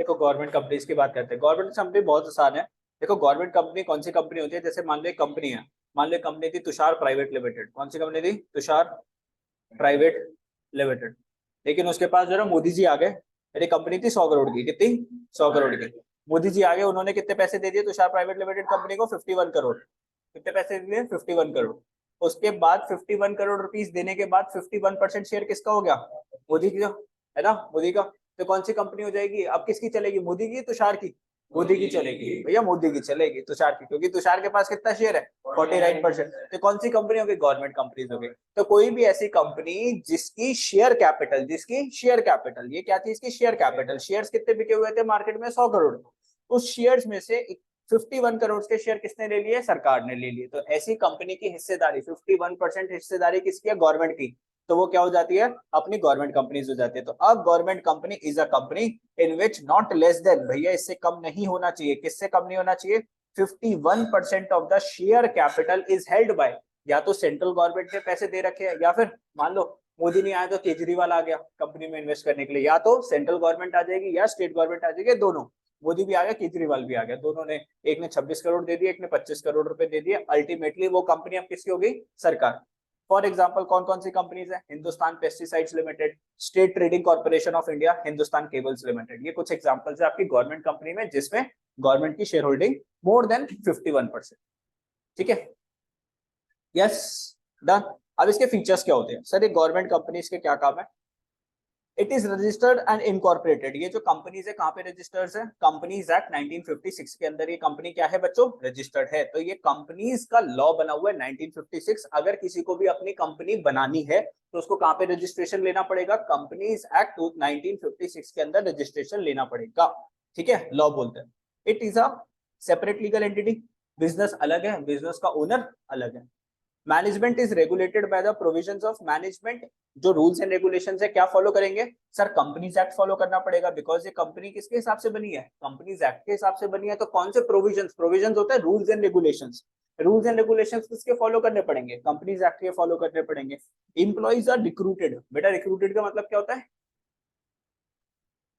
देखो government companies की बात करते हैं। गवर्नमेंट कंपनी बहुत आसान है। देखो गवर्नमेंट कंपनी कौन सी कंपनी होती है, जैसे मान लो एक कंपनी है, मान लो कंपनी थी तुषार प्राइवेट लिमिटेड। कौन सी कंपनी थी? Tushar private limited. लेकिन उसके पास जो है मोदी जी आ गए, मेरी कंपनी थी 100 करोड़ की, कितनी? 100 करोड़ की। मोदी जी आ गए, उन्होंने कितने पैसे दे दिए तुषार प्राइवेट लिमिटेड कंपनी को? 51 करोड़। कितने पैसे दे दिए? 51 करोड़। उसके बाद 51 करोड़ रुपीज देने के बाद 51% शेयर किसका हो गया? मोदी की, है ना, मोदी का। तो कौन सी कंपनी हो जाएगी अब? किसकी चलेगी? मोदी की, तुषार की? मोदी की चलेगी भैया, मोदी की चलेगी, तुषार की, क्योंकि तुषार के पास कितना शेयर है? 49%। तो कौन सी कंपनी होगी? गवर्नमेंट कंपनीज होगी। तो कोई भी ऐसी कंपनी जिसकी शेयर कैपिटल, जिसकी शेयर कैपिटल, ये क्या थी? इसकी शेयर कैपिटल, शेयर्स कितने बिके हुए थे मार्केट में? 100 करोड़। उस शेयर्स में से 51 करोड़ के शेयर किसने ले लिए? सरकार ने ले लिए। तो ऐसी कंपनी की हिस्सेदारी 51% हिस्सेदारी किसकी है? गवर्नमेंट की। तो वो क्या हो जाती है? अपनी गवर्नमेंट कंपनीज हो जाती है। तो अब government company is a company in which not less than, भैया इससे कम नहीं होना चाहिए। किससे कम नहीं होना चाहिए? 51% of the share capital is held by, या तो सेंट्रल गवर्नमेंट ने पैसे दे रखे हैं, या फिर मान लो मोदी नहीं आया तो केजरीवाल आ गया कंपनी में इन्वेस्ट करने के लिए, या तो सेंट्रल गवर्नमेंट आ जाएगी या स्टेट गवर्नमेंट आ जाएगी, दोनों। मोदी भी आ गया, केजरीवाल भी आ गया, दोनों ने, एक ने 26 करोड़ दे दिए, एक ने 25 करोड़ रुपए दे दिए। अल्टीमेटली वो कंपनी अब किसकी हो गई? सरकार। फॉर एग्जाम्पल कौन कौन सी कंपनीज है? Hindustan pesticides limited, state trading corporation of India, Hindustan cables limited. ये कुछ एग्जांपल्स है आपकी गवर्नमेंट कंपनी में जिसमें गवर्नमेंट की शेयर होल्डिंग मोर देन 51%। ठीक है, यस, डन। अब इसके फीचर्स क्या होते हैं? सर ये गवर्नमेंट कंपनीज के क्या काम है? It is registered and incorporated. ये जो कंपनीज है कहाँ पे रजिस्टर्ड है? कंपनीज एक्ट 1956 के अंदर ये कंपनी क्या है बच्चों? रजिस्टर्ड है। तो ये कंपनीज का लॉ बना हुआ है 1956। अगर किसी को भी अपनी कंपनी बनानी है तो उसको कहाँ पे रजिस्ट्रेशन लेना पड़ेगा? कंपनीज एक्ट 1956 के अंदर रजिस्ट्रेशन लेना पड़ेगा। ठीक है, लॉ बोलते हैं। It is a separate legal entity. Business अलग है, बिजनेस का ओनर अलग है। Management is regulated by the provisions of management. जो रूल्स एंड रेगुलेशंस है क्या फॉलो करेंगे? सर कंपनीज एक्ट फॉलो करना पड़ेगा, बिकॉज ये कंपनी किसके हिसाब से बनी है? कंपनीज एक्ट के हिसाब से बनी है। तो कौन से प्रोविजंस? प्रोविजंस होता है rules and regulations. Rules and regulations किसके फॉलो करने पड़ेंगे? कंपनीज एक्ट के फॉलो करने पड़ेंगे। Employees are recruited. बेटा रिक्रूटेड का मतलब क्या होता है?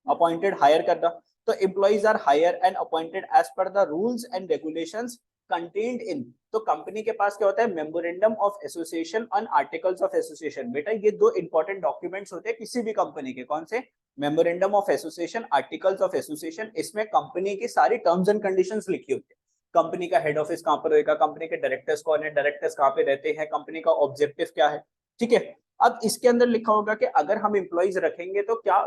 अपॉइंटेड, हायर करना। तो employees are hire and appointed as per the rules and regulations contained in. तो कंपनी के पास क्या होता है? Memorandum of association on articles of association. बेटा ये दो इंपॉर्टेंट डॉक्यूमेंट्स होते हैं किसी भी कंपनी के। कौन से? Memorandum of association, articles of association. इसमें कंपनी की सारी टर्म्स एंड कंडीशंस लिखी होती है। कंपनी का हेड ऑफिस कहाँ पर रहेगा, कंपनी के डायरेक्टर्स कौन है, डायरेक्टर्स कहाँ पे रहते हैं, कंपनी का ऑब्जेक्टिव क्या है। ठीक है, अब इसके अंदर लिखा होगा कि अगर हम एम्प्लॉइज रखेंगे तो क्या,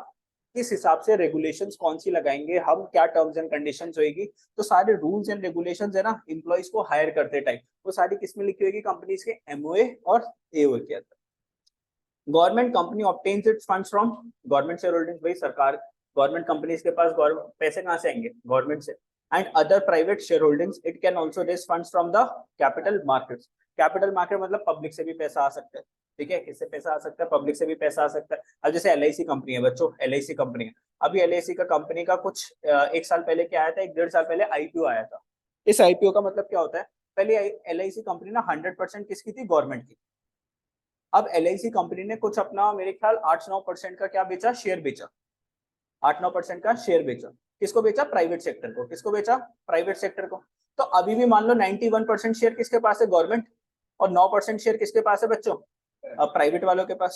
किस हिसाब से रेगुलेशंस कौन सी लगाएंगे हम, क्या टर्म्स एंड कंडीशंस होगी। तो सारे रूल्स एंड रेगुलेशंस है ना एम्प्लॉइज को हायर करते टाइम, वो सारी किसमें लिखी होगी? कंपनीज के एमओए और एओए के अंदर। Government company obtains it's funds from government share holdings. भाई सरकार, गवर्नमेंट कंपनीज के पास पैसे कहां से आएंगे? गवर्नमेंट से। And other private share holdings, it can also raise funds from the capital markets. Capital market मतलब पब्लिक से भी पैसा आ सकता है। ठीक है, किससे पैसा आ सकता है? पब्लिक से भी पैसा आ सकता है। अब जैसे एलआईसी कंपनी है बच्चों, एलआईसी कंपनी है। अभी एलआईसी का कंपनी का कुछ एक साल पहले क्या आया था, एक डेढ़ साल पहले आईपीओ आया था। इस आईपीओ का मतलब क्या होता है? पहले एलआईसी कंपनी ना 100% किसकी थी? गवर्नमेंट की। अब एलआईसी कंपनी ने कुछ अपना मेरे ख्याल 8-9% का क्या बेचा? शेयर बेचा। 8-9% का शेयर बेचा। किसको बेचा? प्राइवेट सेक्टर को। किसको बेचा? प्राइवेट सेक्टर को। तो अभी भी मान लो 91% शेयर किसके पास है? गवर्नमेंट। और 9% शेयर किसके पास है बच्चों? प्राइवेट वालों के पास।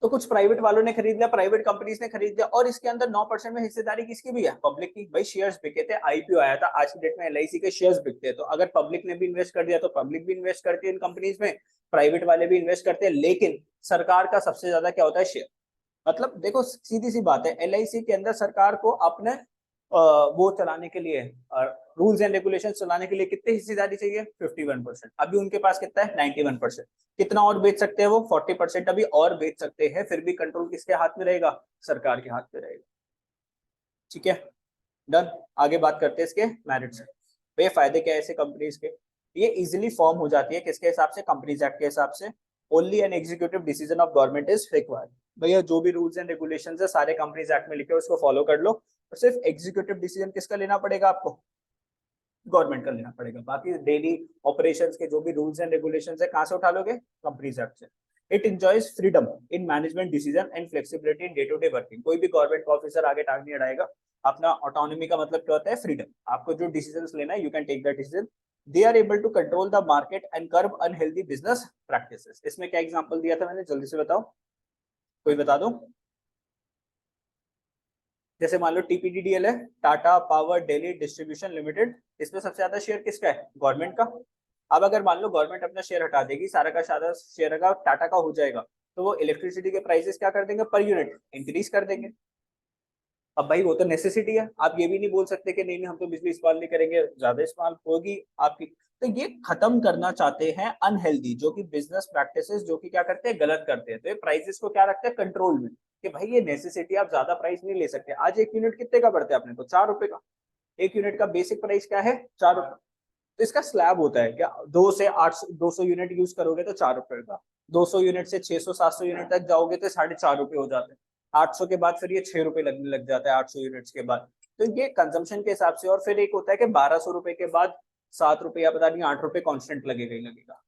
तो कुछ प्राइवेट वालों ने खरीद लिया, प्राइवेट कंपनीज ने खरीद लिया, और इसके अंदर 9% में हिस्सेदारी किसकी भी है? पब्लिक की। भाई शेयर्स बिके थे, आईपीओ आया था, आज की डेट में एलआईसी के शेयर्स बिकते हैं। तो अगर पब्लिक ने भी इन्वेस्ट कर दिया तो पब्लिक भी इन्वेस्ट करती है इन कंपनीज में, प्राइवेट वाले भी इन्वेस्ट करते हैं। लेकिन सरकार का सबसे ज्यादा क्या होता है? शेयर। मतलब देखो सीधी सी बात है, एलआईसी के अंदर सरकार को अपने वो चलाने के लिए, रूल्स एंड रेगुलेशन चलाने के लिए कितनी हिस्सेदारी चाहिए? 51%। अभी उनके पास कितना है? 91%। कितना और बेच सकते हैं वो? 40% अभी और बेच सकते हैं, फिर भी कंट्रोल किसके हाथ में रहेगा? सरकार के हाथ में रहेगा। ठीक है, डन। आगे बात करते हैं इसके मेरिट्स। भाई फायदे क्या है ऐसे कंपनीज के? ये इजिली फॉर्म हो जाती है किसके हिसाब से? कंपनीज एक्ट के हिसाब से। Only an executive decision of government is required. भैया जो भी रूल्स एंड रेगुलेशंस है सारे कंपनीज एक्ट में लिखे, उसको फॉलो कर लो। और सिर्फ एग्जीक्यूटिव डिसीजन किसका लेना पड़ेगा आपको? गवर्नमेंट का लेना पड़ेगा। बाकी डेली ऑपरेशंस के जो भी रूल्स एंड रेगुलेशंस है कहां से उठा लोगे? कंपनीज एक्ट से। It enjoys freedom in management decision and flexibility in day to day working. कोई भी गवर्नमेंट ऑफिसर आगे टांग नहीं अड़ाएगा। अपना ऑटोनॉमी का मतलब क्या होता है? फ्रीडम। आपको जो डिसीजंस लेना है, you can take the decision. They are able to control the market and curb unhealthy business practices. इसमें क्या एग्जांपल दिया था मैंने, जल्दी से बताओ, कोई बता दो। जैसे मान लो टीपीडीडीएल है, Tata power daily distribution limited, इसमें सबसे ज्यादा शेयर किसका है? गवर्नमेंट का। अब अगर मान लो गवर्नमेंट अपना शेयर हटा देगी, सारा का सारा शेयर का टाटा का हो जाएगा, तो वो इलेक्ट्रिसिटी के प्राइसेस क्या कर देंगे? पर यूनिट इंक्रीज कर देंगे। अब भाई वो तो नेसेसिटी है, आप ये भी नहीं बोल सकते कि नहीं नहीं हम तो बिजली इस्तेमाल नहीं करेंगे, ज्यादा इस्तेमाल होगी आपकी। तो ये खत्म करना चाहते हैं अनहेल्दी जो कि बिजनेस प्रैक्टिसेस, जो कि क्या करते हैं? गलत करते हैं। तो ये प्राइसेस को क्या रखते हैं? कंट्रोल में, कि भाई ये नेसेसिटी, आप ज्यादा प्राइस नहीं ले सकते। आज एक यूनिट कितने का पड़ता है अपने को? 4 रुपए का। एक यूनिट का बेसिक प्राइस क्या है? 4 रुपए। तो इसका स्लैब होता है क्या? 2 यूनिट यूज करोगे तो 4 रुपए का, 200 यूनिट से 600-700 यूनिट तक जाओगे तो 4.5 रुपए हो जाते हैं। 800 के बाद फिर ये 6 रुपए लगने लग जाता है 800 यूनिट्स के बाद। तो ये कंजम्पशन के हिसाब से। और फिर एक होता है कि 1200 रुपए के बाद 7 रुपए या पता नहीं 8 रुपए कॉन्स्टेंट लगेगा ही लगेगा।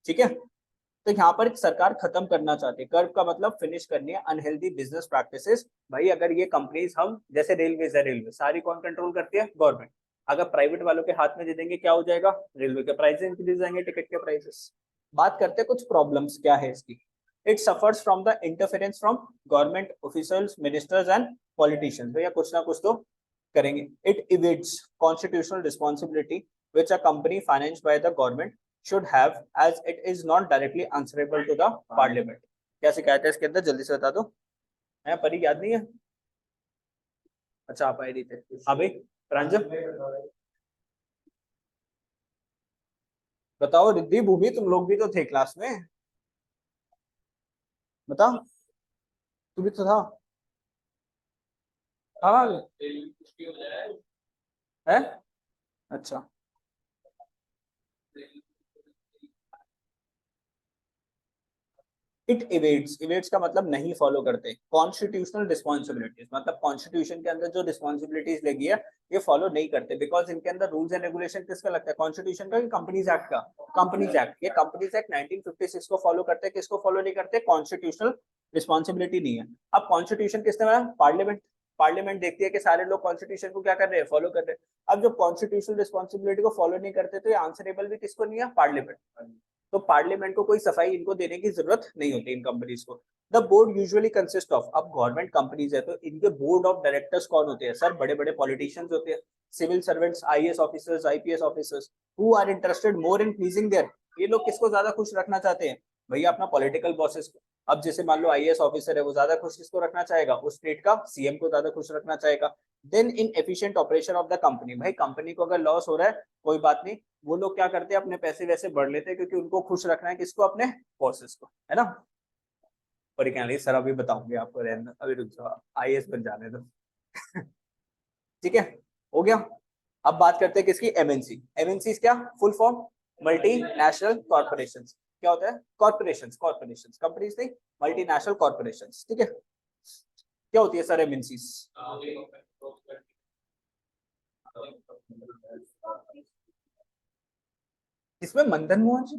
ठीक है। तो यहाँ पर सरकार खत्म करना चाहती है। कर्व का मतलब फिनिश करनी है अनहेल्दी बिजनेस प्रैक्टिसेस। भाई अगर ये कंपनीज, हम जैसे रेलवेज है, रेलवे सारी कौन कंट्रोल करती है? गवर्नमेंट। अगर प्राइवेट वालों के हाथ में दे देंगे, क्या हो जाएगा? रेलवे के प्राइस इंक्रीज जाएंगे, टिकट के प्राइसेस। बात करते हैं कुछ प्रॉब्लम्स क्या है इसकी। It suffers from the interference from government officials, ministers and politicians. भैया कुछ ना कुछ तो करेंगे। It evades constitutional responsibility which a company financed by the government should have as it is not directly answerable to the parliament। क्या शिकायत है इसके अंदर? जल्दी से बता दो। है परी, याद नहीं है? अच्छा आप आए नहीं थे अभी। प्रांजल बताओ। रिद्धि भूमि, तुम लोग भी तो थे क्लास में, बताओ। तू भी तो था। हाँ है। अच्छा, इट इवेट्स, इवेट्स का मतलब नहीं फॉलो करते। कॉन्स्टिट्यूशनल रिस्पॉन्सिबिलिटीज मतलब कॉन्स्टिट्यूशन के अंदर जो रिस्पॉन्सिबिलिटीज लगी है ये फॉलो नहीं करते। बिकॉज इनके अंदर रूल्स एंड रेगुलेशन किसका लगता है? कॉन्स्टिट्यूशन का कि कंपनीज एक्ट का? Companies act. ये कंपनीज एक्ट 1956 को फॉलो करते हैं। किसको फॉलो नहीं करते? कॉन्स्टिट्यूशनल रिस्पॉन्सिबिलिटी नहीं है। अब कॉन्स्टिट्यूशन किसने बनाया? पार्लियामेंट। पार्लियामेंट देखती है कि सारे लोग कॉन्स्टिट्यूशन को क्या कर रहे हैं? फॉलो कर रहे हैं। अब जो कॉन्स्टिट्यूशनल रिस्पॉन्सिबिलिटी को फॉलो नहीं करते तो ये आंसरेबल भी किसको नहीं है? पार्लियामेंट। तो पार्लियामेंट को कोई सफाई इनको देने की जरूरत नहीं होती इन कंपनीज को। The board usually consist of, अब गवर्नमेंट कंपनीज है तो इनके बोर्ड ऑफ डायरेक्टर्स कौन होते हैं? सर बड़े बड़े पॉलिटिशियंस होते हैं, civil servants, IAS officers, IPS officers, who are interested more in pleasing their. ये लोग किसको ज्यादा खुश रखना चाहते हैं? भैया अपना पॉलिटिकल बॉसेस को। अब जैसे मान लो आईएएस ऑफिसर है, वो ज्यादा खुश किसको रखना चाहेगा? उस स्टेट का सीएम को ज्यादा खुश रखना चाहेगा। Than in efficient operation of the company, भाई कंपनी को अगर लॉस हो रहा है कोई बात नहीं, वो लोग क्या करते हैं? अपने पैसे वैसे बढ़ लेते हैं, क्योंकि उनको खुश रखना है किसको? अपने बॉसेस को, है ना। और क्या नहीं सर, अभी बताऊंगे आपको, रहना अभी, रुक जाओ, आईएएस बन जाने दो। ठीक है, हो गया। अब बात करते हैं किसकी? एमएनसी। एमएनसी क्या full form? Multi national corporation. क्या होता है? कॉर्पोरेशन, कॉर्पोरेशन, कंपनीज नहीं, मल्टीनेशनल कॉर्पोरेशन। ठीक है, क्या होती है सर एमएनसी? इसमें मंदन मोहन जी,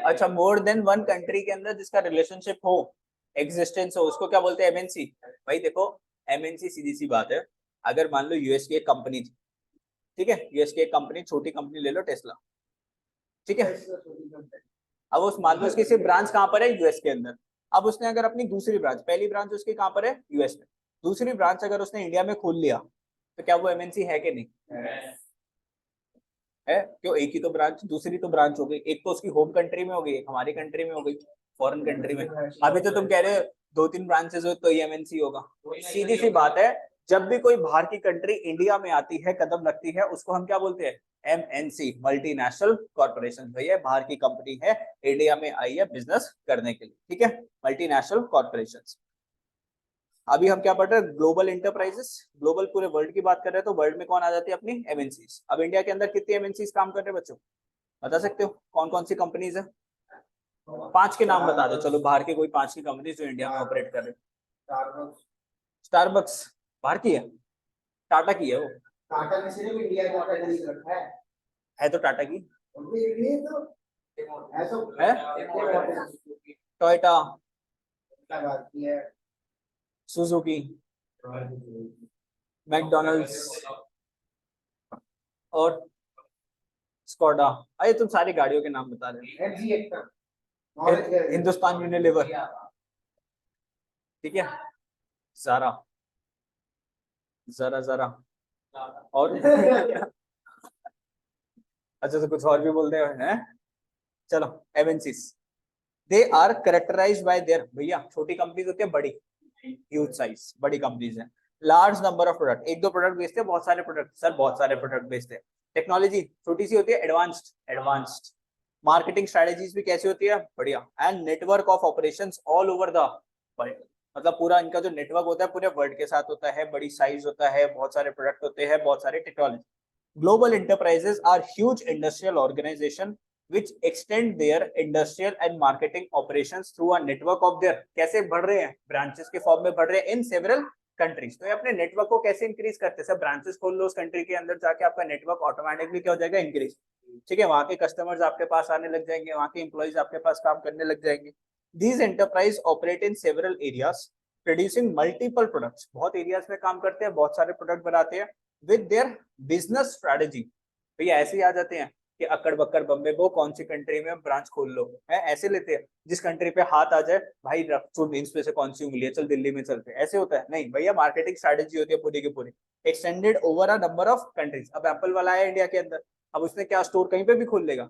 अच्छा मोर देन वन कंट्री के अंदर जिसका रिलेशनशिप हो, एग्जिस्टेंस हो, उसको क्या बोलते हैं? एमएनसी। भाई देखो, एमएनसी सीधी सी बात है। अगर मान लो यूएस की एक कंपनी थी, ठीक है, यूएस की एक कंपनी, छोटी कंपनी ले लो, टेस्ला, ठीक है। अब उस मान लो उसकी सिर्फ ब्रांच कहाँ पर है? यूएस के अंदर। अब उसने अगर अपनी दूसरी ब्रांच, पहली ब्रांच उसकी कहाँ पर है? यूएस में, दूसरी ब्रांच अगर उसने इंडिया में खोल लिया, तो क्या वो एमएनसी है कि नहीं? है। क्यों? एक ही तो ब्रांच, दूसरी तो ब्रांच हो गई। एक तो उसकी होम कंट्री में हो गई, एक हमारी कंट्री में हो गई, फॉरेन कंट्री में। अभी तो तुम कह रहे हो 2-3 ब्रांचेस हो तो एमएनसी होगा। सीधी सी बात है, जब भी कोई बाहर की कंट्री इंडिया में आती है, कदम रखती है, उसको हम क्या बोलते हैं? MNC, multinational corporation. भैया बाहर की कंपनी है, इंडिया में आई है बिजनेस करने के लिए, ठीक है, मल्टीनेशनल कॉर्पोरेशन। अभी हम क्या पढ़ रहे हैं? Global enterprises. ग्लोबल पूरे वर्ल्ड की बात कर रहे हैं, तो वर्ल्ड में कौन आ जाती है? अपनी एमएनसीज। अब इंडिया के अंदर कितनी एमएनसीज काम कर रहे हैं बच्चों? बता सकते हो कौन कौन सी कंपनीज है? 5 के नाम बता दो, चलो बाहर के कोई 5 की कंपनी जो इंडिया में ऑपरेट कर रहे हैं। स्टारबक्स बाहर की है? टाटा की है वो? टाटा ने सिर्फ इंडिया का है तो टाटा की है टोयोटा, सुजुकी, मैकडोनल्ड्स और स्कोडा। अरे तुम सारी गाड़ियों के नाम बता रहे हो। हिंदुस्तान यूनिलीवर, ठीक है, ज़ारा, जरा जरा और अच्छा तो कुछ और भी बोल रहे हैं। चलो MNCs, they are characterized by their, भैया छोटी कंपनीज होती है, बड़ी ह्यूज साइज बड़ी कंपनीज है, लार्ज नंबर ऑफ प्रोडक्ट, एक दो प्रोडक्ट बेचते हैं, बहुत सारे प्रोडक्ट, सर बहुत सारे प्रोडक्ट बेचते हैं। टेक्नोलॉजी छोटी सी होती है, एडवांस्ड एडवांस्ड। मार्केटिंग स्ट्रेटजीज भी कैसी होती है, बढ़िया। And network of operations all over the world, मतलब पूरा इनका जो नेटवर्क होता है पूरे वर्ल्ड के साथ होता है, बड़ी साइज होता है, बहुत सारे प्रोडक्ट होते हैं, बहुत सारे technology. Global enterprises are huge industrial organization which extend their industrial and marketing operations through a network of their, कैसे बढ़ रहे हैं, ब्रांचेस के फॉर्म में बढ़ रहे हैं इन सेवरल कंट्रीज। तो ये अपने नेटवर्क को कैसे इंक्रीज करते हैं, सब ब्रांचेस खोल लो उस कंट्री के अंदर जाके, आपका नेटवर्क ऑटोमेटिकली क्या हो जाएगा, इंक्रीज। ठीक है, वहां के कस्टमर्स आपके पास आने लग जाएंगे, वहां के एम्प्लॉइज आपके पास काम करने लग जाएंगे। These enterprise operate in several areas producing multiple products, बहुत एरियाज में काम करते हैं, बहुत सारे प्रोडक्ट बनाते हैं। विद देयर बिजनेस स्ट्रेटेजी, तो ये ऐसे ही आ जाते हैं कि अकड़ बक्कड़ बम्बे वो कौन सी कंट्री में ब्रांच खोल लो, है ऐसे लेते हैं, जिस कंट्री पे हाथ आ जाए भाई चुन इन पे से कौन सी उंगली है, चल दिल्ली में चलते हैं, ऐसे होता है नहीं भैया, मार्केटिंग स्ट्रेटेजी होती है पूरी की पूरी, extended over a number of countries. अब एप्पल वाला है इंडिया के अंदर, अब उसने क्या स्टोर कहीं पे भी खोल लेगा,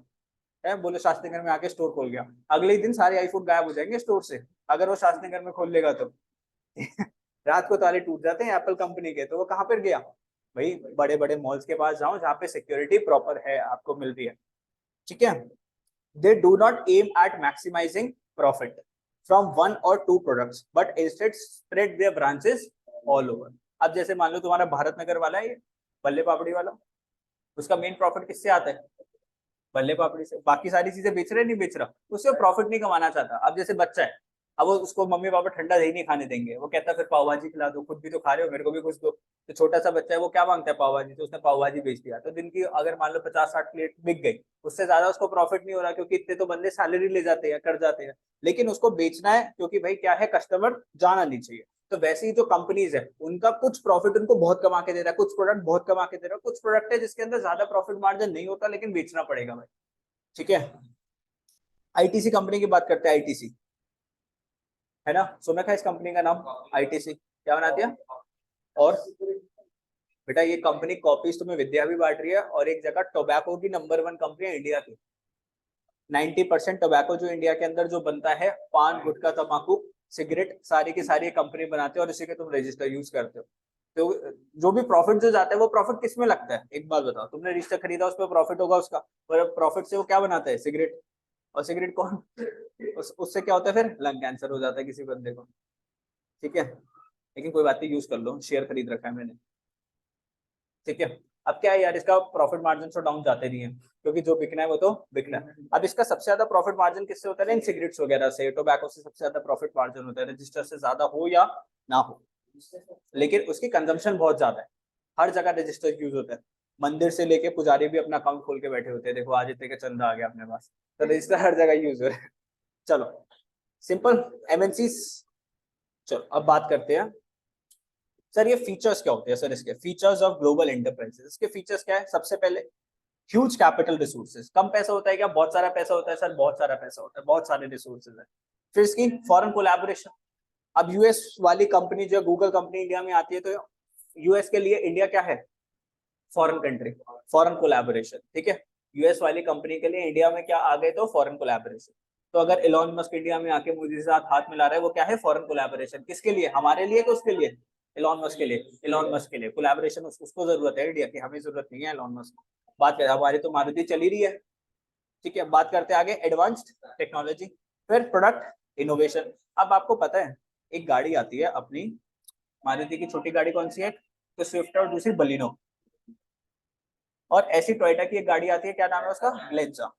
है बोले शास्त्रीनगर में आके स्टोर खोल गया, अगले ही दिन सारे आईफोन गायब हो जाएंगे स्टोर से, अगर वो शास्त्रीनगर में खोल लेगा तो रात को ताले टूट जाते हैं एप्पल कंपनी के, तो वो कहाँ पर गया भाई, बड़े बड़े मॉल्स के पास जाओ जहाँ पे सिक्योरिटी प्रॉपर है आपको मिल रही है। ठीक है, they do not aim at maximizing profit from one or two products but instead spread their branches all over। अब जैसे मान लो तुम्हारा भारत नगर वाला है, बल्ले पापड़ी वाला, उसका मेन प्रॉफिट किससे आता है, बल्ले पापड़ी से, बाकी सारी चीजें बेच रहे नहीं बेच रहा, उससे प्रॉफिट नहीं कमाना चाहता। अब जैसे बच्चा है, अब वो उसको मम्मी पापा ठंडा दही नहीं खाने देंगे, वो कहता है फिर पाव भाजी खिला दो, खुद भी तो खा रहे हो मेरे को भी कुछ दो। तो छोटा सा बच्चा है वो क्या मांगता है, पाव भाजी, तो उसने पाव भाजी बेच दिया, तो दिन की अगर मान लो 50-60 प्लेट बिक गई, उससे ज्यादा उसको प्रॉफिट नहीं हो रहा, क्योंकि इतने तो बंदे सैलरी ले जाते हैं, कर जाते हैं, लेकिन उसको बेचना है क्योंकि भाई क्या है, कस्टमर जाना नहीं चाहिए। तो वैसे ही जो कंपनीज है उनका कुछ प्रॉफिट उनको बहुत कमा के दे रहा है, कुछ प्रोडक्ट बहुत कमा के दे रहा है, कुछ प्रोडक्ट है जिसके अंदर ज्यादा प्रॉफिट मार्जिन नहीं होता लेकिन बेचना पड़ेगा भाई। ठीक है, आईटीसी कंपनी की बात करते हैं, आईटीसी है ना, सुना था इस कंपनी का नाम, आईटीसी क्या बनाती है। और बेटा ये कंपनी कॉपीज तुम्हें विद्या भी बांट रही है, और एक जगह टोबैको की नंबर 1 कंपनी है इंडिया की। 90% टोबैको जो इंडिया के अंदर जो बनता है, पान गुटखा तंबाकू सिगरेट सारी की सारी कंपनी बनाते हैं, और इसी के तुम रजिस्टर यूज करते हो। तो जो भी प्रॉफिट जो जाता है वो प्रॉफिट किस में लगता है, एक बात बताओ, तुमने रजिस्टर खरीदा उस पर प्रॉफिट होगा उसका, और प्रॉफिट से वो क्या बनाता है, सिगरेट, और सिगरेट कौन उससे क्या होता है, फिर लंग कैंसर हो जाता है किसी बंदे को। ठीक है, लेकिन कोई बात नहीं, यूज कर लो, शेयर खरीद रखा है मैंने। ठीक है, अब क्या है यार, इसका प्रॉफिट मार्जिन तो डाउन जाते नहीं है, क्योंकि जो बिकना है वो तो बिकना है। अब इसका सबसे ज्यादा प्रॉफिट मार्जिन किससे होता है, इन सिगरेट्स वगैरह से, टोबैको से सबसे ज्यादा प्रॉफिट मार्जिन होता है, रजिस्टर से ज्यादा हो या ना हो, लेकिन उसकी कंजम्पशन बहुत ज्यादा है, हर जगह रजिस्टर यूज होता है, मंदिर से लेके पुजारी भी अपना अकाउंट खोल के बैठे होते हैं, देखो आज इतने का चंदा आ गया अपने पास, तो रजिस्टर हर जगह यूज हो रहा है। चलो सिंपल एमएनसी। चलो अब बात करते हैं सर ये फीचर्स क्या होते हैं, सर इसके फीचर्स ऑफ ग्लोबल एंटरप्राइजेस, इसके फीचर्स क्या है, सबसे पहले ह्यूज कैपिटल रिसोर्सेज, कम पैसा होता है क्या, बहुत सारा पैसा होता है सर, बहुत सारा पैसा होता है, बहुत सारे रिसोर्सेज है। फिर इसकी फॉरेन कोलैबोरेशन, अब यूएस वाली कंपनी जो गूगल कंपनी इंडिया में आती है, तो यूएस के लिए इंडिया क्या है, फॉरेन कंट्री, फॉरेन कोलैबोरेशन। ठीक है, यूएस वाली कंपनी के लिए इंडिया में क्या आ गए, तो फॉरेन कोलैबोरेशन। तो अगर इलॉन मस्क इंडिया में आके मोदी के साथ हाथ मिला रहा है, वो क्या है, फॉरेन कोलैबोरेशन, किसके लिए, हमारे लिए तो उसके लिए, इलॉन मस्क के लिए, इलॉन मस्क के लिए कोलैबोरेशन, उसको जरूरत है इंडिया की, हमें जरूरत नहीं है इलॉन मस्क। बात करें हमारी तो मारुति चली रही है। ठीक है, बात करते हैं आगे एडवांस्ड टेक्नोलॉजी, फिर प्रोडक्ट इनोवेशन। अब आपको पता है एक गाड़ी आती है अपनी मारुति की, छोटी गाड़ी कौन सी है, तो स्विफ्ट और दूसरी बलिनो, और ऐसी टोयोटा की एक गाड़ी आती है, क्या नाम है उसका, ग्लेंजा।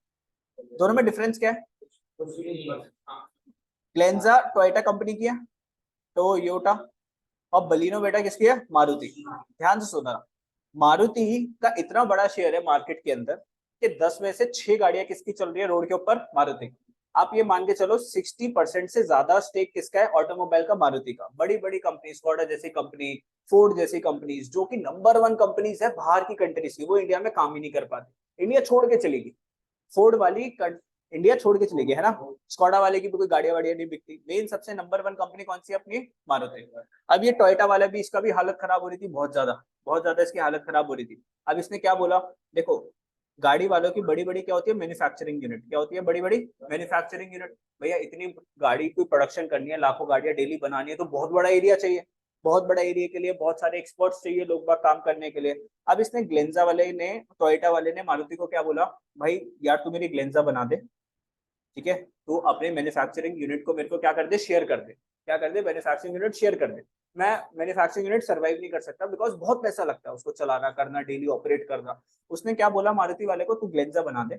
दोनों में डिफरेंस क्या है, ग्लेंजा टोयोटा कंपनी की है, टोयोटा, और बलिनो बेटा किसकी है, मारुति। ध्यान से सुना, मारुति का इतना बड़ा शेयर है मार्केट के अंदर, कि 10 में से 6 गाड़ियां किसकी चल रही है रोड के ऊपर, मारुति। आप ये मान के चलो 60% से ज्यादा स्टेक किसका है, ऑटोमोबाइल का, मारुति का। बड़ी बड़ी कंपनी, स्कॉडा जैसी कंपनी, फोर्ड जैसी कंपनीज, जो कि नंबर 1 कंपनीज है बाहर की कंट्रीज की, वो इंडिया में काम ही नहीं कर पाती, इंडिया छोड़ के चलेगी। फोर्ड वाली इंडिया छोड़ के चली गई है ना, स्कॉडा वाले की भी कोई गाड़ियां वाड़ियां नहीं बिकती। मेन सबसे नंबर 1 कंपनी कौन सी है अपनी, मारुति। अब ये टोयोटा वाला भी, इसका भी हालत खराब हो रही थी बहुत ज्यादा इसकी हालत खराब हो रही थी। अब इसने क्या बोला, देखो गाड़ी वालों की बड़ी बड़ी क्या होती है, मैन्युफैक्चरिंग यूनिट। क्या होती है, बड़ी बड़ी मैन्युफैक्चरिंग यूनिट। भैया इतनी गाड़ी की प्रोडक्शन करनी है, लाखों गाड़ियां डेली बनानी है, तो बहुत बड़ा एरिया चाहिए। बहुत बड़ा एरिया के लिए बहुत सारे एक्सपर्ट्स चाहिए, लोग बाग काम करने के लिए। अब इसने ग्लेंजा वाले ने, टोयोटा वाले ने मारुति को क्या बोला, भाई यार तू मेरी ग्लेंजा बना दे, ठीक है, तो अपने मैन्युफैक्चरिंग यूनिट को मेरे को क्या कर दे, शेयर कर दे। क्या कर दे, मैन्युफैक्चरिंग यूनिट शेयर कर दे। मैं मैन्युफैक्चरिंग यूनिट सर्वाइव नहीं कर सकता, बिकॉज बहुत पैसा लगता है उसको चलाना, करना, डेली ऑपरेट करना। उसने क्या बोला मारुति वाले को, तू ग्लेंजा बना दे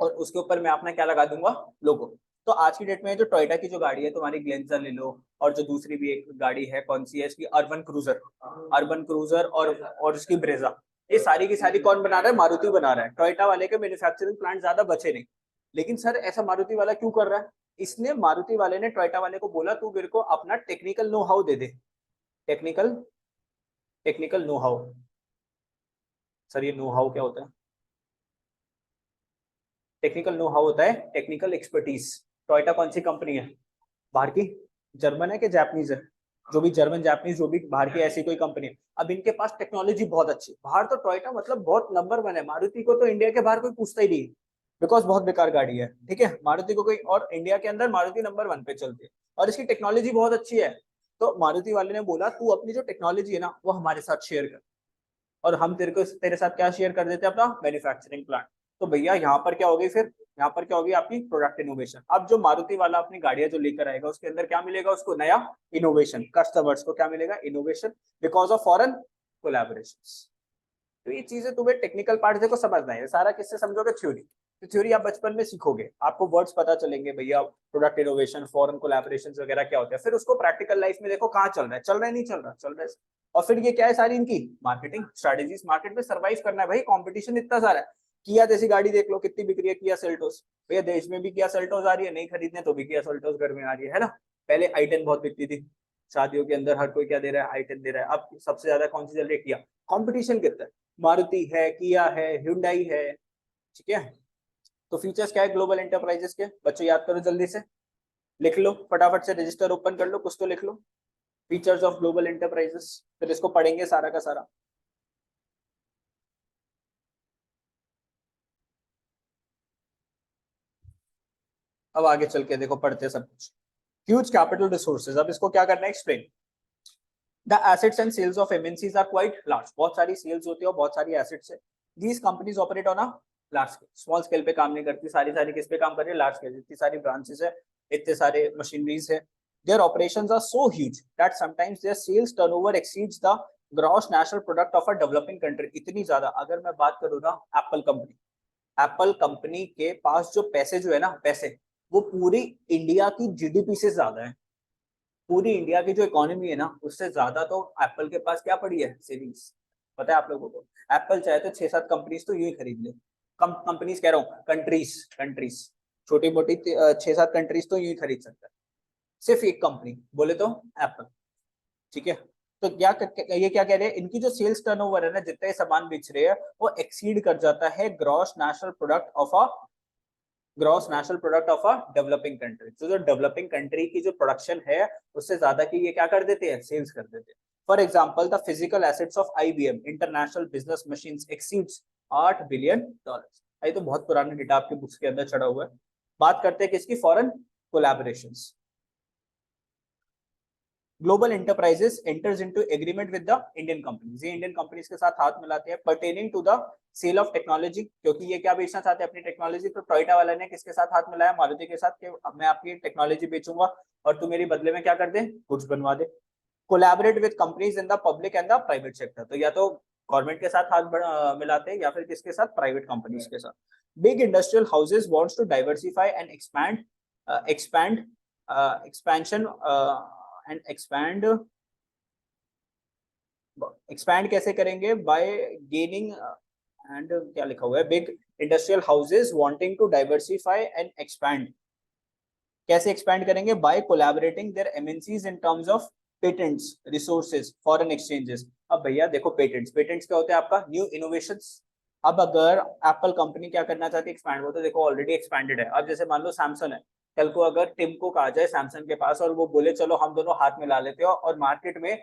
और उसके ऊपर मैं अपना क्या लगा दूंगा, लोगो। तो आज की डेट में जो टोयोटा की जो गाड़ी है तुम्हारी, ग्लेंजा ले लो, और जो दूसरी भी एक गाड़ी है, कौन सी है इसकी, अर्बन क्रूजर और इसकी ब्रेजा, ये सारी की सारी कौन बना रहा है, मारुति बना रहा है। टोयोटा वाले के मैन्युफैक्चरिंग प्लांट ज्यादा बचे नहीं। लेकिन सर ऐसा मारुति वाला क्यों कर रहा है, इसने मारुति वाले ने टोयोटा वाले को बोला तू मेरे को अपना technical know how they they. Technical technical know how. Sir ये नो हाउ क्या होता है, टेक्निकल नो हाउ होता है टेक्निकल एक्सपर्टीज। टोयोटा कौन सी कंपनी है, बाहर की, जर्मन है कि जापानीज है, जो भी जर्मन जापानीज जो भी बाहर की ऐसी कोई कंपनी है। अब इनके पास टेक्नोलॉजी बहुत अच्छी, बाहर तो टोयोटा मतलब बहुत नंबर 1 है। मारुति को तो इंडिया के बाहर कोई पूछता ही नहीं, बिकॉज बहुत बेकार गाड़ी है, ठीक है। मारुति को कोई, और इंडिया के अंदर मारुति नंबर 1 पे चलती है और इसकी टेक्नोलॉजी बहुत अच्छी है। तो मारुति वाले ने बोला तू अपनी जो टेक्नोलॉजी है ना वो हमारे साथ शेयर कर, और हम तेरे साथ क्या शेयर कर देते हैं, अपना मैन्युफैक्चरिंग प्लांट। तो भैया यहाँ पर क्या होगी, फिर यहाँ पर क्या होगी आपकी प्रोडक्ट इनोवेशन। अब जो मारुति वाला अपनी गाड़ियां जो लेकर आएगा उसके अंदर क्या मिलेगा उसको, नया इनोवेशन। कस्टमर्स को क्या मिलेगा, innovation, because of foreign collaborations. तो ये चीजें तुम्हें टेक्निकल पार्ट देखो समझना है, सारा किससे समझोगे, थ्योरी। तो थ्योरी आप बचपन में सीखोगे, आपको वर्ड्स पता चलेंगे भैया, प्रोडक्ट इनोवेशन, फॉरेन कोलैबोरेशन वगैरह क्या होते हैं। फिर उसको प्रैक्टिकल लाइफ में देखो कहाँ चल रहा है नहीं चल रहा, चल रहा है। और फिर ये क्या है, सारी इनकी मार्केटिंग स्ट्रेटेजीज। मार्केट में सर्वाइव करना है भाई, कंपटीशन इतना सारा है। किया जैसी गाड़ी देख लो कितनी बिक रही है, किया सेल्टोस। भैया देश में भी किया सेल्टोस आ रही है, नहीं खरीदने तो भी किया सेल्टोस घर में आ रही है ना। पहले i10 बहुत बिकती थी, शादियों के अंदर हर कोई क्या दे रहा है, i10 दे रहा है। अब सबसे ज्यादा कौन सी चल रही है, किया। कंपटीशन कितना है, मारुति है, किया है, hyundai है, ठीक है। तो फीचर्स क्या है ग्लोबल एंटरप्राइजेस के, बच्चों याद करो जल्दी से, लिख लो फटाफट से, रजिस्टर ओपन कर लो, कुछ तो लिख लो। फीचर्स ऑफ ग्लोबल एंटरप्राइजेस, फिर इसको पढ़ेंगे सारा का सारा। अब आगे चल के देखो पढ़ते सब कुछ। ह्यूज कैपिटल रिसोर्सेज, अब इसको क्या करना है, explain. The assets and sales of MNCs are quite large, बहुत सारी सेल्स होती है और बहुत सारी एसेट्स है। These companies operate on a large scale, small scale पे काम नहीं करती, सारी सारी किस पे काम कर रही है, लार्ज स्केल। इतनी सारी ब्रांचेस है, इतने सारे मशीनरीज है। Their operations are so huge that sometimes their sales turnover exceeds the gross national product of a developing country. इतनी ज्यादा, अगर मैं बात करूँ ना, एप्पल कंपनी के पास जो पैसे जो है ना, पैसे वो पूरी इंडिया की जीडीपी से ज्यादा है। पूरी इंडिया की जो इकोनॉमी है ना उससे ज्यादा तो एप्पल के पास क्या पड़ी है, सेविंग्स। पता है आप लोगों को, एप्पल चाहे तो 6-7 कंपनीज तो यूं ही खरीद ले। कम कंपनीज कह रहा हूँ, कंट्रीज कंट्रीज, छोटी मोटी 6-7 कंट्रीज तो यूं ही खरीद सकता है, सिर्फ एक कंपनी बोले तो एप्पल, ठीक है। तो ये क्या कह रहे हैं, इनकी जो सेल्स टर्नओवर है ना, जितने सामान बेच रहे हैं वो एक्सीड कर जाता है gross national product of a developing country. तो जो डेवलपिंग कंट्री की जो प्रोडक्शन है उससे ज्यादा की ये क्या कर देते हैं, सेल्स कर देते हैं। For example the physical assets of IBM international business machines exceeds $8 billion. ये तो बहुत पुराने डेटा आपके बुक्स के अंदर चढ़ा हुआ है। बात करते हैं किसकी, foreign collaborations. Global enterprises enters into agreement with the Indian companies, ये इंडियन कंपनीज के साथ हाथ मिलाते हैं pertaining to the sale of technology, क्योंकि ये क्या बेचना चाहते हैं, अपनी टेक्नोलॉजी। तो टोयोटा वाला ने किसके साथ हाथ मिलाया, मारुति के साथ, कि मैं आपकी टेक्नोलॉजी बेचूंगा और तू मेरी बदले में क्या कर दे, गुड्स बनवा दे। Collaborate with companies in the public and the private sector, तो या तो गवर्नमेंट के साथ हाथ मिलाते हैं या फिर किसके साथ, प्राइवेट कंपनीज के साथ। Big industrial houses wants to diversify and expand expansion and expand कैसे करेंगे, बाय गेनिंग एंड क्या लिखा हुआ है, big industrial houses wanting to diversify and expand. कैसे एक्सपैंड करेंगे? By collaborating their MNCs in terms of patents, resources, foreign exchanges. अब भैया देखो, पेटेंट्स पेटेंट्स क्या होते हैं? आपका न्यू इनोवेशंस। अब अगर एप्पल कंपनी क्या करना चाहती है? एक्सपैंड। वो तो देखो ऑलरेडी एक्सपैंडेड है। अब जैसे मान लो सैमसंग है, कल को अगर टिम कुक आ जाए सैमसंग के पास और वो बोले चलो हम दोनों हाथ मिला लेते हो और मार्केट में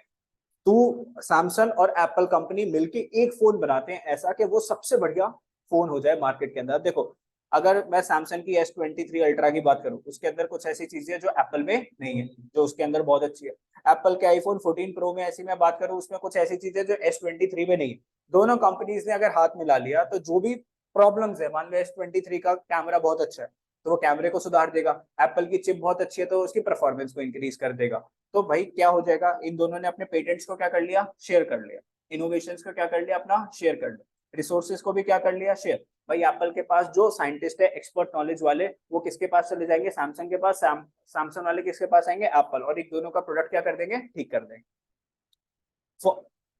तू सैमसंग और एप्पल कंपनी मिलके एक फोन बनाते हैं ऐसा कि वो सबसे बढ़िया फोन हो जाए मार्केट के अंदर। देखो, अगर मैं सैमसंग की S23 अल्ट्रा की बात करूं, उसके अंदर कुछ ऐसी चीजें जो एप्पल में नहीं है, जो उसके अंदर बहुत अच्छी है। एप्पल के आईफोन 14 प्रो में ऐसी मैं बात करूं, उसमें कुछ ऐसी चीजें जो S23 में नहीं है। दोनों कंपनीज ने अगर हाथ मिला लिया तो जो भी प्रॉब्लम्स है, मान लो S23 का कैमरा बहुत अच्छा है तो वो कैमरे को सुधार देगा, एप्पल की चिप बहुत अच्छी है तो उसकी परफॉर्मेंस को इंक्रीज कर देगा। तो भाई क्या हो जाएगा, इन दोनों ने अपने पेटेंट्स को क्या कर लिया? शेयर कर लिया। इनोवेशंस को क्या कर लिया? अपना शेयर कर लिया। रिसोर्सेज को भी क्या कर लिया? शेयर। भाई एप्पल के पास जो साइंटिस्ट है, एक्सपर्ट नॉलेज वाले, वो किसके पास चले जाएंगे? सैमसंग के पास। सैमसंग वाले किसके पास आएंगे? एप्पल। और एक दोनों का प्रोडक्ट क्या कर देंगे? ठीक कर देंगे।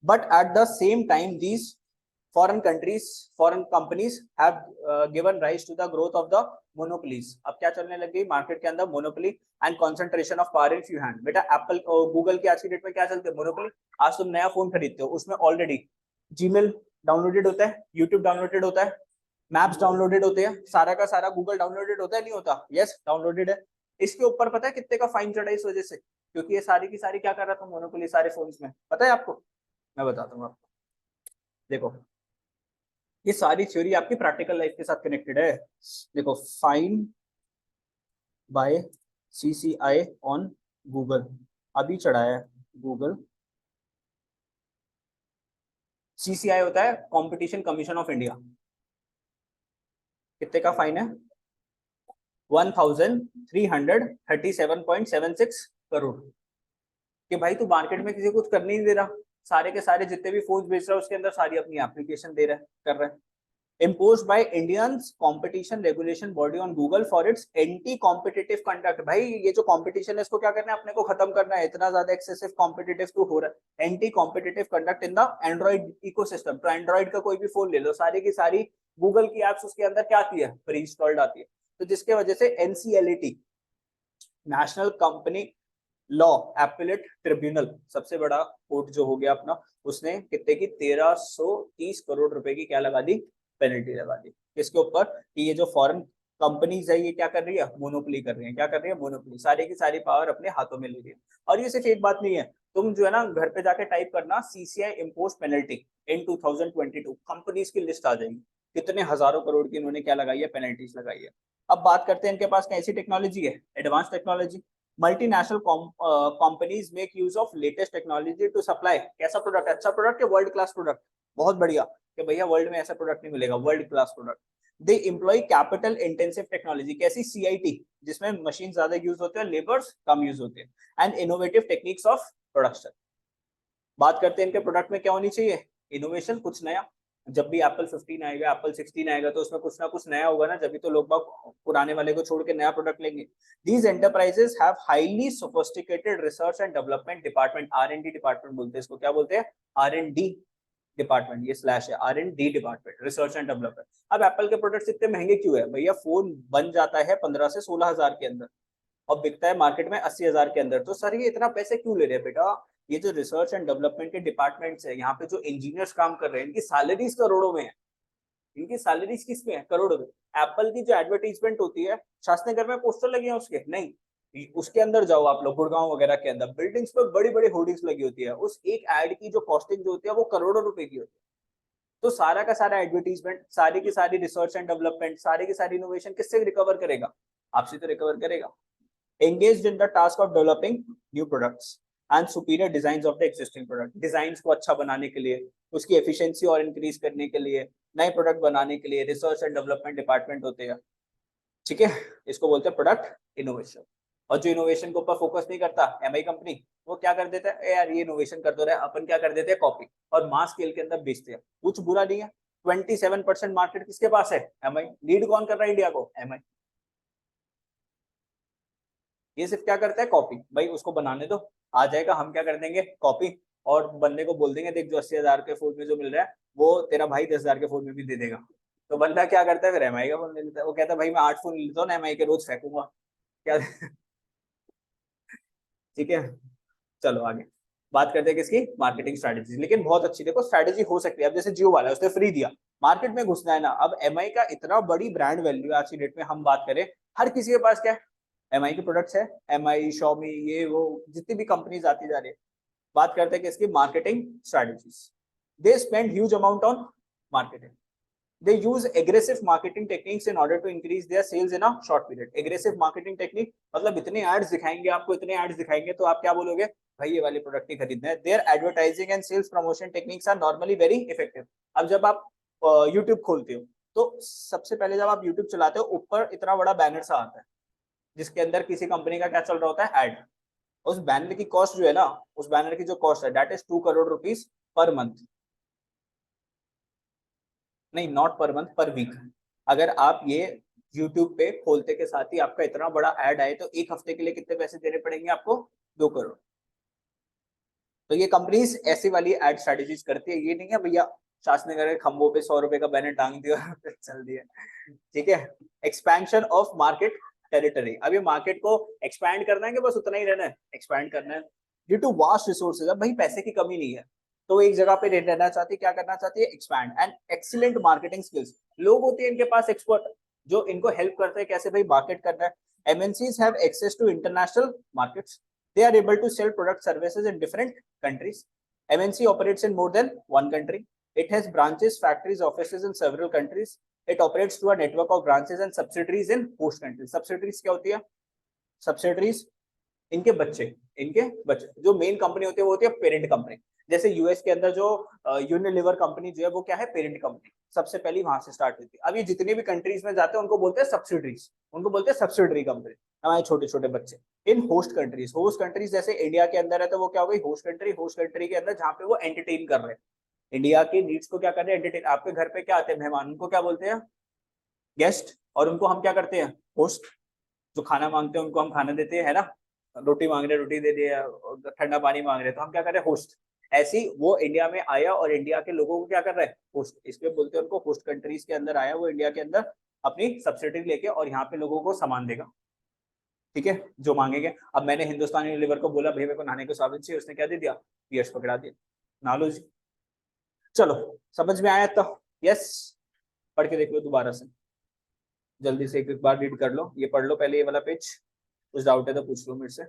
But at the same time, these foreign countries, foreign companies have given rise to the growth of the monopolies. अब क्या चलने लग गई मार्केट के अंदर? Monopoly and concentration of power in few hand. बेटा एप्पल गूगल की आज की डेट में क्या चलते हैं? मोनोपोली। आज तुम नया फोन खरीदते हो, उसमें ऑलरेडी जीमेल डाउनलोडेड होता है, यूट्यूब डाउनलोडेड होता है, मैप्स डाउनलोडेड होते हैं, सारा का सारा गूगल डाउनलोडेड होता है, नहीं होता? यस, डाउनलोडेड है। इसके ऊपर पता है कितने का फाइन चढ़ा इस वजह से? क्योंकि ये सारी की सारी क्या कर रहा था? मोनोपोली सारे फोन्स में। पता है आपको? मैं बताता हूँ आपको। देखो, ये सारी थ्योरी आपकी प्रैक्टिकल लाइफ के साथ कनेक्टेड है। देखो, fine by CCI on Google अभी चढ़ाया है गूगल। CCI होता है कंपटीशन कमीशन ऑफ इंडिया। कितने का फाइन है? 1337.76 करोड़। कि भाई तू मार्केट में किसी को कुछ करने नहीं दे रहा, सारे के सारे जितने भी फोन बेच रहा है उसके अंदर सारी अपनी एप्लीकेशन दे रहा है, कर रहा है। imposed by Indians competition regulation body on Google for its anti competitive conduct। भाई ये जो कंपटीशन है इसको क्या करना है? अपने को खत्म करना है। इतना ज्यादा एक्सेसिव कॉम्पिटिटिव तो हो रहा है। Anti competitive conduct in the Android ecosystem. तो एंड्रॉइड का कोई भी फोन ले लो, सारी की सारी गूगल की एप्स उसके अंदर क्या आती है? प्री इंस्टॉल्ड आती है। तो जिसके वजह से NCLAT, national company law appellate tribunal, सबसे बड़ा कोर्ट जो हो गया अपना, उसने कितने की? 1330 करोड़ रुपए की क्या लगा दी? पेनल्टी लगा दी। किसके ऊपर? कि ये जो फॉरेन कंपनीज है ये क्या कर रही है? मोनोपोली कर रही है। क्या कर रही है? मोनोपोली। सारी की सारी पावर अपने हाथों में ले रही है। और ये सिर्फ एक बात नहीं है, तुम जो है ना घर पे जाके टाइप करना CCI इम्पोज पेनल्टी इन 2022, कंपनीज की लिस्ट आ जाएगी, कितने हजारों करोड़ की इन्होंने क्या लगाई है? पेनल्टीज लगाई है। अब बात करते हैं इनके पास कैसी टेक्नोलॉजी है? Advance technology. Multinational companies make use of latest technology to supply कैसा प्रोडक्ट? अच्छा प्रोडक्ट या वर्ल्ड क्लास प्रोडक्ट? बहुत बढ़िया। कि भैया वर्ल्ड में ऐसा प्रोडक्ट नहीं मिलेगा, वर्ल्ड क्लास प्रोडक्ट। दे एम्प्लॉय कैपिटल इंटेंसिव टेक्नोलॉजी। कैसी? CIT, जिसमें मशीन ज्यादा यूज होते हैं, लेबर्स कम यूज होते हैं। And innovative techniques of production. बात करते हैं इनके प्रोडक्ट में क्या होनी चाहिए? इनोवेशन, कुछ नया। जब भी एप्पल 15 आएगा, एप्पल 16 आएगा तो उसमें कुछ ना कुछ नया होगा ना, जब भी तो लोग बाग पुराने वाले को छोड़ के नया प्रोडक्ट लेंगे। These enterprises have highly sophisticated research and development department, R&D department बोलते हैं इसको। क्या बोलते हैं? R&D department. ये स्लैश है, R&D department, research and development. अब एप्पल के प्रोडक्ट्स इतने महंगे क्यों है? भैया फोन बन जाता है 15 से 16 हजार के अंदर और बिकता है मार्केट में 80 हजार के अंदर। तो सर ये इतना पैसे क्यों ले रहे हैं? बेटा ये जो रिसर्च एंड डेवलपमेंट के डिपार्टमेंट्स है, यहाँ पे जो इंजीनियर्स काम कर रहे हैं, इनकी सैलरीज करोड़ों में है। इनकी सैलरीज किस में है? करोड़ों में। एप्पल की जो एडवर्टीजमेंट होती है, शास्त्री में पोस्टर लगे हैं उसके? नहीं, उसके अंदर जाओ आप लोग, गुड़गांव वगैरह के अंदर बिल्डिंग्स पे बड़ी बड़ी होर्डिंग्स लगी होती है। उस एक एड की जो कॉस्टिंग जो होती है वो करोड़ों रुपए की होती है। तो सारा का सारा एडवर्टीजमेंट, सारी की सारी रिसर्च एंड डेवलपमेंट, सारी की सारी इनोवेशन किससे रिकवर करेगा? आपसे तो रिकवर करेगा। engaged in the task of developing new products and superior designs of the existing product। Design को अच्छा बनाने के लिए, उसकी एफिशिएंसी और इंक्रीज करने के लिए, नए प्रोडक्ट बनाने के लिए रिसर्च एंड डेवलपमेंट डिपार्टमेंट होते हैं। ठीक है, इसको बोलते हैं प्रोडक्ट इनोवेशन। और जो इनोवेशन के ऊपर फोकस नहीं करता, MI कंपनी, वो क्या कर देता है? यार ये इनोवेशन कर दो रहे, अपन क्या कर देते हैं? कॉपी, और मास स्केल के अंदर बेचते हैं। कुछ बुरा नहीं है। 27% मार्केट किसके पास है? MI। लीड कौन कर रहा है इंडिया को? MI। ये सिर्फ क्या करता है? कॉपी। भाई उसको बनाने दो, आ जाएगा, हम क्या कर देंगे? कॉपी। और बंदे को बोल देंगे देख जो 80,000 के फोन में जो मिल रहा है वो तेरा भाई 10,000 के फोन में भी दे देगा, तो बंदा क्या करता है फिर एमआई का फोन ले लेता है। वो कहता है भाई मैं 8 फोन ले लेता हूँ ना एमआई के, रोज फेंकूंगा क्या। ठीक है, चलो आगे बात करते हैं किसकी, मार्केटिंग स्ट्रैटेजी। लेकिन बहुत अच्छी देखो स्ट्रैटेजी हो सकती है। अब जैसे जियो वाला है उसने फ्री दिया, मार्केट में घुसना है ना। अब एमआई का इतना बड़ी ब्रांड वैल्यू है आज की डेट में, हम बात करें हर किसी के पास क्या है, एमआई के प्रोडक्ट्स है, एमआई शॉमी ये वो जितनी भी कंपनीज आती जा रही है। बात करते हैं किसकी, marketing strategies. They spend huge amount on marketing. They use aggressive marketing techniques in order to increase their sales in a short period. Aggressive marketing technique मतलब इतने एड्स दिखाएंगे आपको, इतने एड्स दिखाएंगे तो आप क्या बोलोगे, भाई ये वाले प्रोडक्ट ही खरीदना है। Their advertising and sales promotion techniques are normally very effective. अब जब आप YouTube खोलते हो तो सबसे पहले जब आप YouTube चलाते हो ऊपर इतना बड़ा बैनर सा आता है जिसके अंदर किसी कंपनी का क्या चल रहा होता है, एड। उस बैनर की कॉस्ट जो है ना, उस बैनर की जो कॉस्ट है that is 2 crore rupees per month, नहीं not per month, per week. अगर आप ये YouTube पे खोलते के साथ ही आपका इतना बड़ा ऐड आए तो एक हफ्ते के लिए कितने पैसे देने पड़ेंगे आपको, 2 करोड़। तो ये कंपनीज ऐसी वाली एड स्ट्रेटेजीज करती है, ये नहीं है भैया शासनगर के खंभों पे 100 रुपए का बैनर टांग दिया चल दिया। ठीक है, एक्सपेंशन ऑफ मार्केट टेरिटरी। अब ये मार्केट को एक्सपैंड करना है कि बस उतना ही रहना है, एक्सपैंड करना है। ड्यू टू वास्ट रिसोर्सेज, अब भाई पैसे की कमी नहीं है तो एक जगह पे रहना चाहती है, क्या करना चाहती है, expand. And excellent marketing skills, लोग होते हैं इनके पास एक्सपर्ट जो इनको हेल्प करते हैं कैसे भाई मार्केट करना है। MNCs have access to international markets, they are able to sell product services in different countries. MNC operates in more than one country. It has branches, factories, offices in several countries. It operates through a network of branches and subsidiaries in host countries. Subsidiaries क्या होती है, subsidiaries इनके बच्चे जो main company होती है वो होती है पेरेंट कंपनी। जैसे यूएस के अंदर जो यूनिलीवर कंपनी जो है वो क्या है, पेरेंट कंपनी, सबसे पहले वहां से स्टार्ट हुई थी। अब ये जितने भी कंट्रीज में जाते हैं उनको बोलते हैं सब्सिडरीज, उनको बोलते हैं सब्सिडरी कंपनी, हमारे छोटे छोटे बच्चे। इन होस्ट कंट्रीज जैसे इंडिया के अंदर है तो वो क्या हो गई, होस्ट कंट्री। होस्ट कंट्री के अंदर जहाँ पे वो एंटरटेन कर रहे हैं इंडिया के नीड्स को, क्या कर रहे हैं, एंटरटेन। आपके घर पे क्या आते हैं मेहमान, उनको क्या बोलते हैं, गेस्ट। और उनको हम क्या करते हैं, होस्ट। जो खाना मांगते हैं उनको हम खाना देते हैं, है ना, रोटी मांग रहे रोटी दे दिया, ठंडा पानी मांग रहे तो हम क्या कर रहे हैं, होस्ट। ऐसी वो इंडिया में आया और इंडिया के लोगों को क्या कर रहा है, होस्ट। इसके बोलते हैं उनको होस्ट कंट्रीज के अंदर आया वो इंडिया के अंदर अपनी सब्सिडी लेके और यहाँ पे लोगों को सामान देगा। ठीक है, जो मांगेंगे। अब मैंने हिंदुस्तान यूनिलीवर को बोला भाई मेरे को नहाने को साबुन चाहिए, उसने क्या दे दिया, पियर्स पकड़ा दिया, नहा लो जी। चलो समझ में आया तो यस, पढ़ के देख लो दोबारा से, जल्दी से एक बार रीड कर लो, ये पढ़ लो पहले ये वाला पेज, कुछ डाउट है तो पूछ लो मेरे से।